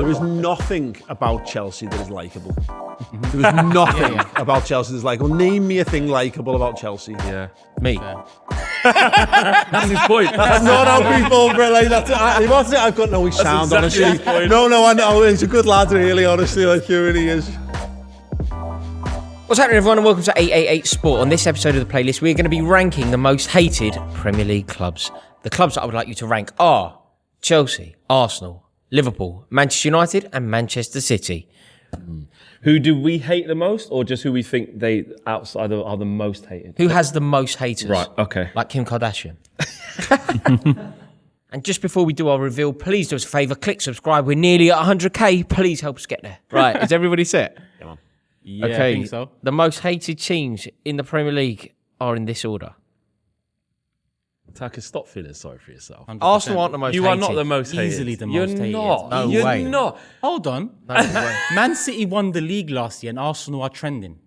There is nothing about Chelsea that is likeable. There is nothing about Chelsea that is likeable. Name me a thing likeable about Chelsea. Yeah. Me. That's his point. That's not how people relate. I've got no sound, exactly his honestly. point. No, I know. He's a good lad, really, honestly. Like, he really is. What's happening, everyone, and welcome to 888 Sport. On this episode of the playlist, we're going to be ranking the most hated Premier League clubs. The clubs that I would like you to rank are Chelsea, Arsenal, Liverpool, Manchester United, and Manchester City. Who do we hate the most, or just who we think they outside are the most hated? Who has the most haters? Right, okay. Like Kim Kardashian. And just before we do our reveal, please do us a favour, click subscribe. We're nearly at 100k. Please help us get there. Right, is everybody set? Come on. Yeah, Okay, I think so. the most hated teams in the Premier League are in this order. Taka, stop feeling sorry for yourself. 100%. Arsenal aren't the most hated. You are not the most hated. Easily the You're most hated. not. No You're way. not. Hold on. Man City won the league last year and Arsenal are trending.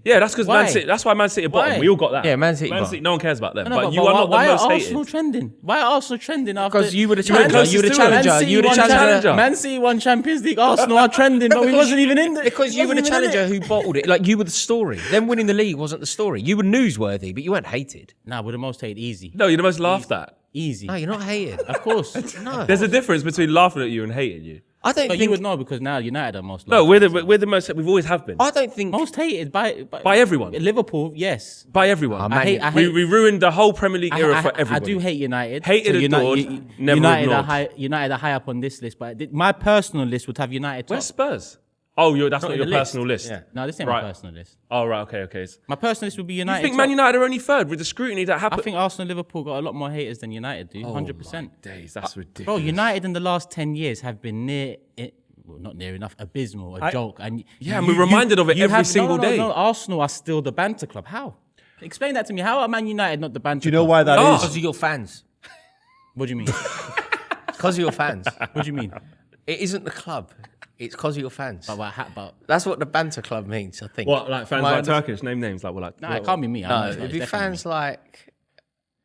Yeah, that's because Why? Man City. That's why Man City are bottom. Why? We all got that. Yeah, Man City bottom. No one cares about them. No, but you are not why the most are Arsenal hated. trending? Why are Arsenal trending after? Because you were the You were challenger. closest You were the to it. challenger. Man City You were the won challenger. Man City won Champions League. Arsenal are trending, but we wasn't even in. Because you were the wasn't even in challenger it. who bottled it. Like, you were the story. Them winning the league wasn't the story. You were newsworthy, but you weren't hated. Nah, we're the most hated. Easy. No, you're the most laughed at. Easy. No, you're not hated. Of course. No. There's a difference between laughing at you and hating you. I don't But think... you would know because now United are most. No, loved. we're the most. We've always have been. I don't think... most hated by everyone. Liverpool, yes. By everyone. Man, I hate. We ruined the whole Premier League era for I everybody. do hate United. Hated, adored, never United ignored. United are high up on this list, but my personal list would have United top. Where's Spurs? Oh, that's not in your the list. personal list. Yeah. No, this ain't Right. my personal list. Oh, right. Okay. My personal list would be You United. think top. Man United are only third with the scrutiny that I happened? think Arsenal and Liverpool got a lot more haters than United do. 100%. Days, that's ridiculous. Bro, United in the last 10 years have been not near enough, abysmal, a joke. And and we're reminded of it every single day. No, Arsenal are still the banter club. How? Explain that to me. How are Man United not the banter Do you know club? why that is? Because of your fans. What do you mean? Because of your fans. What do you mean? It isn't the club. It's because of your fans. About That's what the banter club means, I think. What, like fans My like Turkish? Name names like what? Like Nah, it can't be me. No, It's it'd be definitely fans like...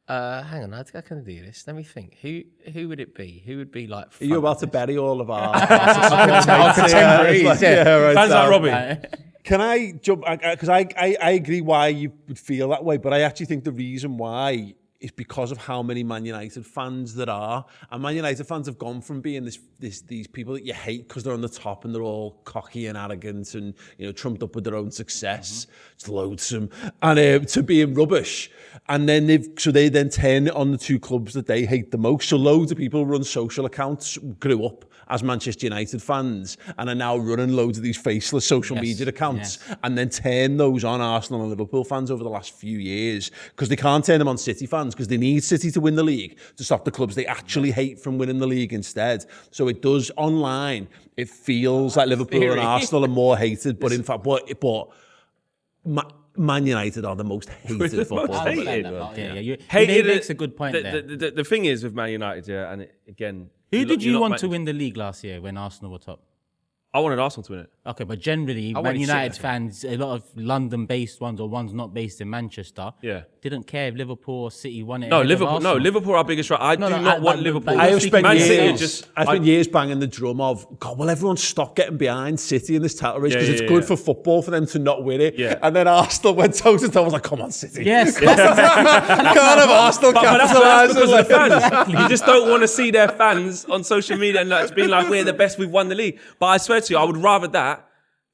hang on, I can do this. Let me think. Who would it be? Who would be like... Are you about to bury all of our contemporaries, yeah. right. fans like so- Robbie. Can I jump? Because I agree why you would feel that way, but I actually think the reason why is because of how many Man United fans there are. And Man United fans have gone from being these people that you hate because they're on the top and they're all cocky and arrogant and, you know, trumped up with their own success. It's loathsome. And to being rubbish. And then they then turn it on the two clubs that they hate the most. So loads of people run social accounts, grew up as Manchester United fans and are now running loads of these faceless social media accounts and then turn those on Arsenal and Liverpool fans over the last few years because they can't turn them on City fans because they need City to win the league to stop the clubs they actually hate from winning the league instead. So it does online. It feels like Liverpool and Arsenal are more hated, but in fact, Man United are the most hated football most club. hated. He makes a good point there. The thing is with Man United, and again... Who did you want to win the league last year when Arsenal were top? I wanted Arsenal to win it. Okay, but generally, Man wanted United City. fans, a lot of London-based ones or ones not based in Manchester, didn't care if Liverpool or City won it. No, ahead of Liverpool. No, Arsenal. Liverpool are our biggest right. I do not want Liverpool. I have spent Man years, City are just. I spent years banging the drum of, God, will everyone stop getting behind City in this title race because it's good for football for them to not win it. Yeah. And then Arsenal went toe to toe. I was like, come on, City. Yes, Can't have Arsenal But that's capitalising. because of the fans. You just don't want to see their fans on social media and like being like, we're the best, we've won the league. But I swear to you, I would rather that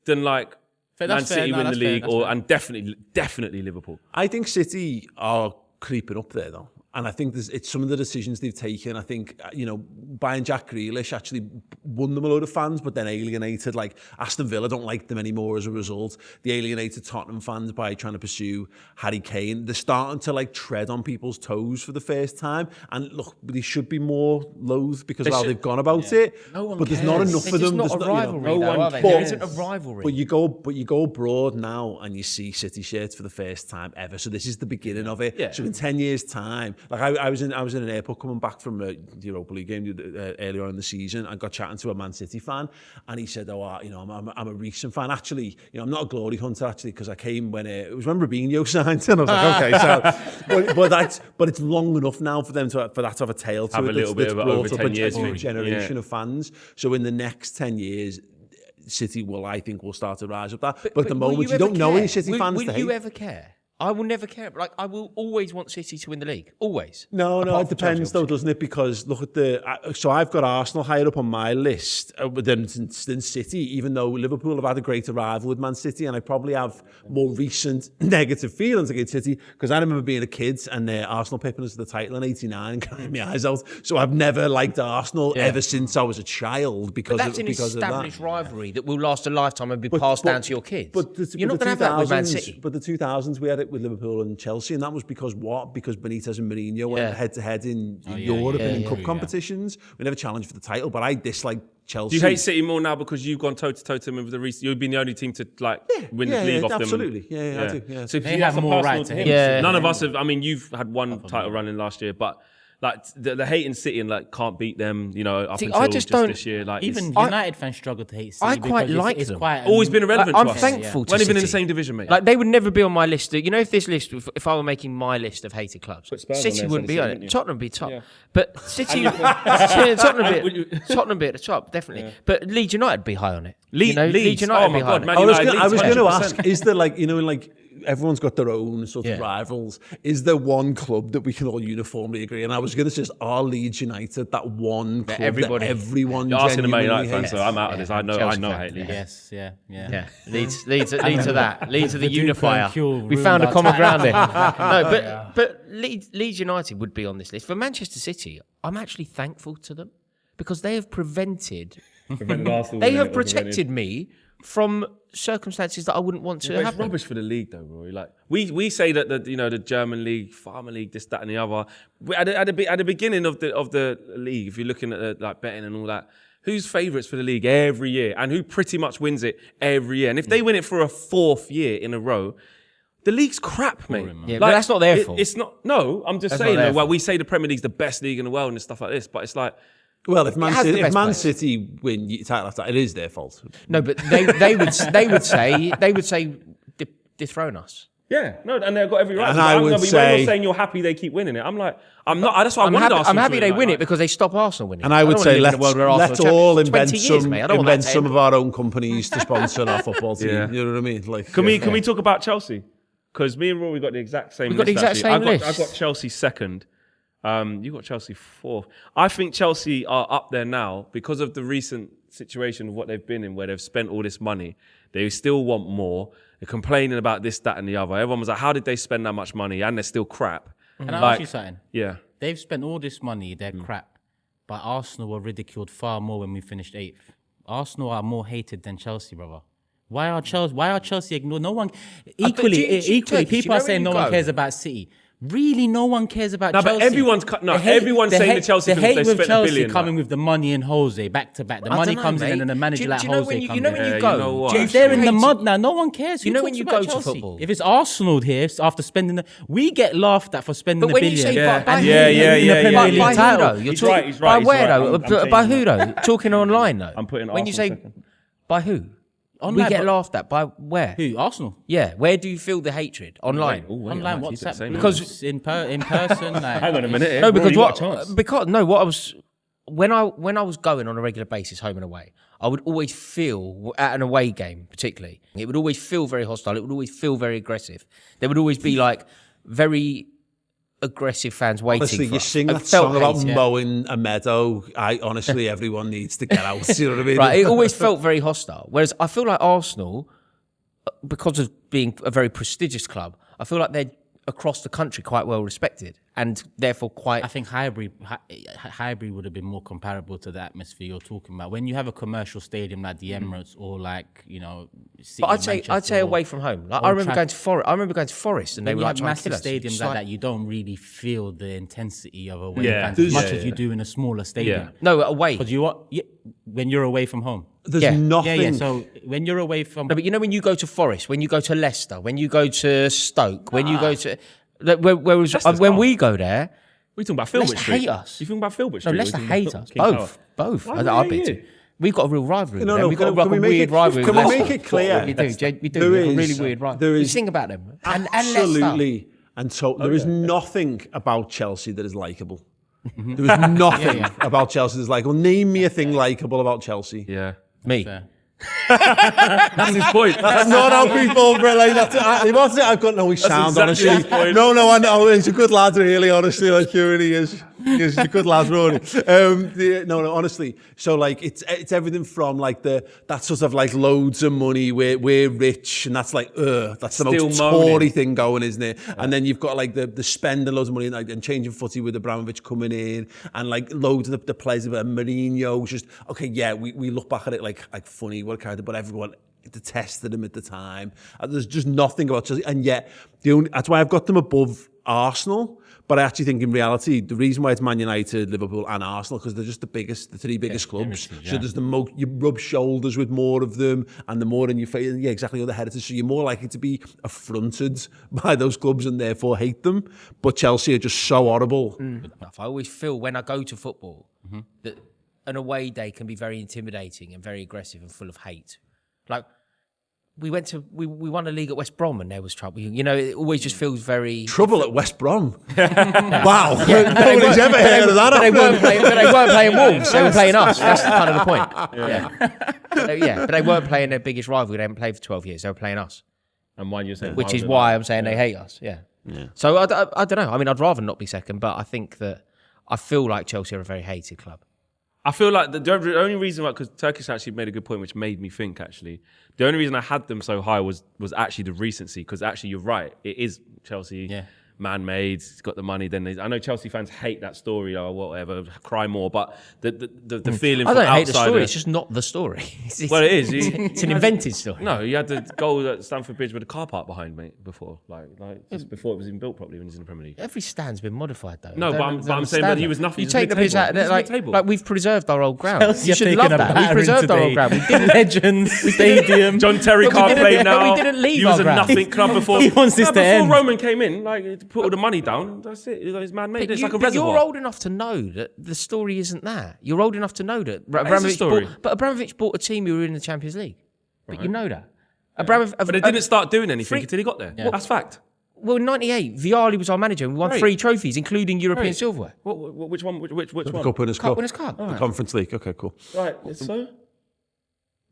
than like Man City win the league and definitely Liverpool. I think City are creeping up there, though. And I think it's some of the decisions they've taken. I think, you know, buying Jack Grealish actually won them a load of fans, but then alienated, like Aston Villa don't like them anymore as a result. They alienated Tottenham fans by trying to pursue Harry Kane. They're starting to like tread on people's toes for the first time. And look, they should be more loathed because of how they've gone about it. No one but there's cares. not enough It's of them. not There's a not, rivalry, you know, though, are they? but- There isn't a rivalry. But you go abroad now and you see City shirts for the first time ever. So this is the beginning of it. Yeah. So in 10 years' time, Like I was in an airport coming back from the Europa League game earlier on in the season. I got chatting to a Man City fan, and he said, "Oh, I'm a recent fan. Actually, I'm not a glory hunter actually, because I came when it was when Robinho signed." And I was like, "Okay, so but it's long enough now for that to have a tail to have it. A little bit of over 10 years, a generation of fans. So in the next 10 years." City I think will start to rise up that. But at the moment, you don't know any City fans to hate. Will you ever care? I will never care. Like, I will always want City to win the league. Always. No, it depends though, doesn't it? Because look at so I've got Arsenal higher up on my list than City, even though Liverpool have had a greater rival with Man City, and I probably have more recent negative feelings against City, because I remember being a kid and Arsenal pipping us to the title in '89 and crying my eyes out. So I've never liked Arsenal ever since I was a child because that's an established rivalry that will last a lifetime and be passed down to your kids. You're not going to have that with Man City. But the 2000s we had it with Liverpool and Chelsea, and that was because what? Because Benitez and Mourinho went head to head in Europe and in cup competitions. We never challenged for the title, but I dislike Chelsea. Do you hate City more now because you've gone toe to toe to them with the recent? You've been the only team to win the league off absolutely. them. Absolutely, I do. Yeah. So if They you have have more more right right to to him. him. None of us have. I mean, you've had one title running last year, but like the hating City and like can't beat them. Up until just this year. Like even United fans struggle to hate City. I quite like it's them. quite always been irrelevant. I'm to us. thankful to We're not even in City. the same division, mate. Like, they would never be on my list. If this list, if I were making my list of hated clubs, Spurs on City there, wouldn't be City, on wouldn't it. you? Tottenham would be top. But City, Tottenham be at the top, definitely. Yeah. But Leeds United would be high on it. Leeds United oh would be my high God, on Man it. United, I was Leeds, going to 100%. ask, is there everyone's got their own sort of rivals. Is there one club that we can all uniformly agree? And I was going to say, are Leeds United that one club that everyone You're asking a Man genuinely United fan, hates? so I'm out of this. I know I hate Leeds. Yes, yeah. Leeds to that. Leeds to the The unifier. Duke We ruined found a our common time. ground there. But Leeds United would be on this list. For Manchester City, I'm actually thankful to them because they have protected me from circumstances that I wouldn't want to It's happen. rubbish for the league, though, Rory. Like we say that the German league, Farmer League, this, that, and the other. At the beginning of the league, if you're looking at like betting and all that, who's favourites for the league every year, and who pretty much wins it every year? And if they win it for a fourth year in a row, the league's crap, mate. Yeah, but that's not their fault. It's not. No, I'm just saying. Though, we say the Premier League's the best league in the world and stuff like this, but it's like. Well, if Man City win title after that, it is their fault. No, but they would say dethrone us. Yeah, no, and they've got every right. And I would say, you're saying you're happy they keep winning it. I'm like, I'm not. That's why I'm happy they win it because they stop Arsenal winning. And I would say let's all invent some some of our own companies to sponsor our football team. Yeah. You know what I mean? Like, can we talk about Chelsea? Because me and Rory got the exact same. We've got the exact same list. I got Chelsea second. You got Chelsea fourth. I think Chelsea are up there now because of the recent situation of what they've been in, where they've spent all this money. They still want more. They're complaining about this, that, and the other. Everyone was like, "How did they spend that much money?" And they're still crap. And I ask you something. Yeah, they've spent all this money. They're crap, but Arsenal were ridiculed far more when we finished 8th. Arsenal are more hated than Chelsea, brother. Why are Chelsea ignored? No one. Equally, people are saying no one cares about City. Really, no one cares about Chelsea. But everyone's saying the Chelsea because they spent $1 billion. Coming with the money and Jose back to back. The money comes in and then the manager like Jose comes in. When you go, if they're in the mud now, no one cares. You know when you go to football. If it's Arsenal here after spending we get laughed at for spending the billion. By who though? You're talking by where though? By who though? Talking online though. I'm putting when you say by who. Online, we get laughed at by where? Who? Arsenal. Yeah. Where do you feel the hatred? Online. Online WhatsApp. Because in person. Like, hang on a minute. No, because what I was when I was going on a regular basis home and away, I would always feel at an away game, particularly, it would always feel very hostile. It would always feel very aggressive. There would always be like very aggressive fans waiting. Honestly, for you us. sing that song about mowing a meadow. Honestly, everyone needs to get out. You know what I mean? Right, it always felt very hostile. Whereas I feel like Arsenal, because of being a very prestigious club, I feel like they're across the country quite well respected and therefore quite. I think Highbury would have been more comparable to the atmosphere you're talking about. When you have a commercial stadium like the Emirates or like City, but I'd say away from home. Like I remember going to Forest, and they were like trying to kill us. Stadiums like that, you don't really feel the intensity of away fans as much as you do in a smaller stadium. No, away. Because when you're away from home. There's nothing. Yeah. So when you're away from, no, but when you go to Forest, when you go to Leicester, when you go to Stoke, when you go to, whereas when we go there, We talking about Filbert Leicester Street? hate us. You talking about Filbert No, Street? Leicester or you talking hate about us. King Both. Power? I'll Why bet hate you. you? We've got a real rivalry. No, with them. no, We've got can we a make weird it- rivalry. can with we Leicester. make it clear? We do. We do. There We have a is- really weird rivalry. there We is sing about them. And Leicester. Absolutely. And so there is nothing about Chelsea that is likeable. There is nothing about Chelsea that's likeable. Name me a thing likeable about Chelsea. Yeah. Me. That's his point. That's not how people like that's what's it? I've got no sound, exactly his honestly. point. No, I know he's a good lad, really. Honestly, like here he is. He's a good lad, Rory. No, honestly. So like it's everything from like that sort of like loads of money. We're rich, and that's like that's the Still most moaning. Tory thing going, isn't it? Yeah. And then you've got like the spending loads of money and changing footy with Abramovich coming in, and like loads of the players. Mourinho just okay. Yeah, we look back at it like funny. What a character, but everyone detested him at the time. There's just nothing about Chelsea, and yet that's why I've got them above Arsenal. But I actually think in reality, the reason why it's Man United, Liverpool, and Arsenal because they're just the three biggest clubs. So there's the most you rub shoulders with more of them, and the more in your face, exactly, other heritage. So you're more likely to be affronted by those clubs and therefore hate them. But Chelsea are just so horrible. I always feel when I go to football that an away day can be very intimidating and very aggressive and full of hate. Like we won a league at West Brom and there was trouble. It always just feels very trouble at West Brom. Wow, nobody's ever heard of that. But they weren't playing Wolves. They were playing us. That's kind of the point. But they weren't playing their biggest rival. They haven't played for 12 years. They were playing us. And why you're saying, which is why I'm saying they hate us. Yeah. So I don't know. I mean, I'd rather not be second, but I think that I feel like Chelsea are a very hated club. I feel like the only reason why, because Turkish actually made a good point, which made me think actually, the only reason I had them so high was actually the recency, because actually you're right, it is Chelsea, man-made, it's got the money. Then I know Chelsea fans hate that story or whatever, cry more, but the feeling I from don't hate the outside story, it's just not the story. Well, it is. It's an invented story. No, you had the goal at Stamford Bridge with a car park behind me before, just before it was even built properly when he was in the Premier League. Every stand's been modified though. No, but I'm saying that he was nothing. You take the piss out like we've preserved our old ground. Chelsea You should have love taken a that. We preserved our old ground. We didn't Legends Stadium. John Terry can't play now. We didn't leave He was our a ground. nothing club before. He wants this to before end. Roman came in, like put all the money down. That's it. It's man-made. It's like a But reservoir. you're old enough to know that the story isn't that. You're old enough to know that Abramovich story. Abramovich bought a team who were in the Champions League. But you know that. Abramovich, But they didn't start doing anything until he got there. That's fact. Well, in '98, Vialli was our manager and we won Right. 3 trophies, including European Right. silverware. Which one? Which one? Cup Winners' Cup Cup. Winners' Cup. The Conference League. Okay, cool. Right. So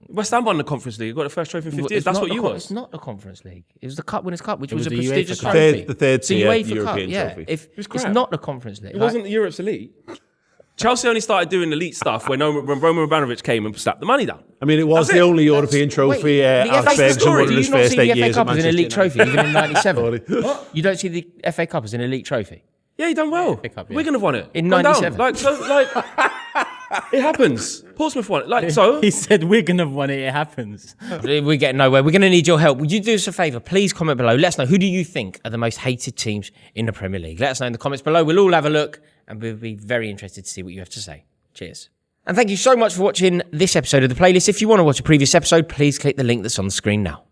West Ham won the Conference League. Got the first trophy in 50 years. That's what you It's was. not the Conference League. It was the Cup Winners' Cup, which was was a the prestigious UEFA Cup. trophy. The third It's a tier UEFA European Cup, yeah. trophy. It's crap. not the Conference League. It wasn't Europe's elite. Chelsea only started doing elite stuff when Roman Abramovich came and slapped the money down. I mean, it was That's the it. only European trophy the Alex FA Ferguson story. won in Do his you not first see 8 the FA years at Cup as an Manchester elite trophy, even in '97? Sorry. You don't see the FA Cup as an elite trophy. Yeah, he done well. Cup, yeah. Wigan have won it. In Gone down. 97. It happens. Portsmouth won it. So. He said we're gonna win it. It happens. We're getting nowhere. We're going to need your help. Would you do us a favour? Please comment below. Let us know, who do you think are the most hated teams in the Premier League? Let us know in the comments below. We'll all have a look and we'll be very interested to see what you have to say. Cheers. And thank you so much for watching this episode of The Playlist. If you want to watch a previous episode, please click the link that's on the screen now.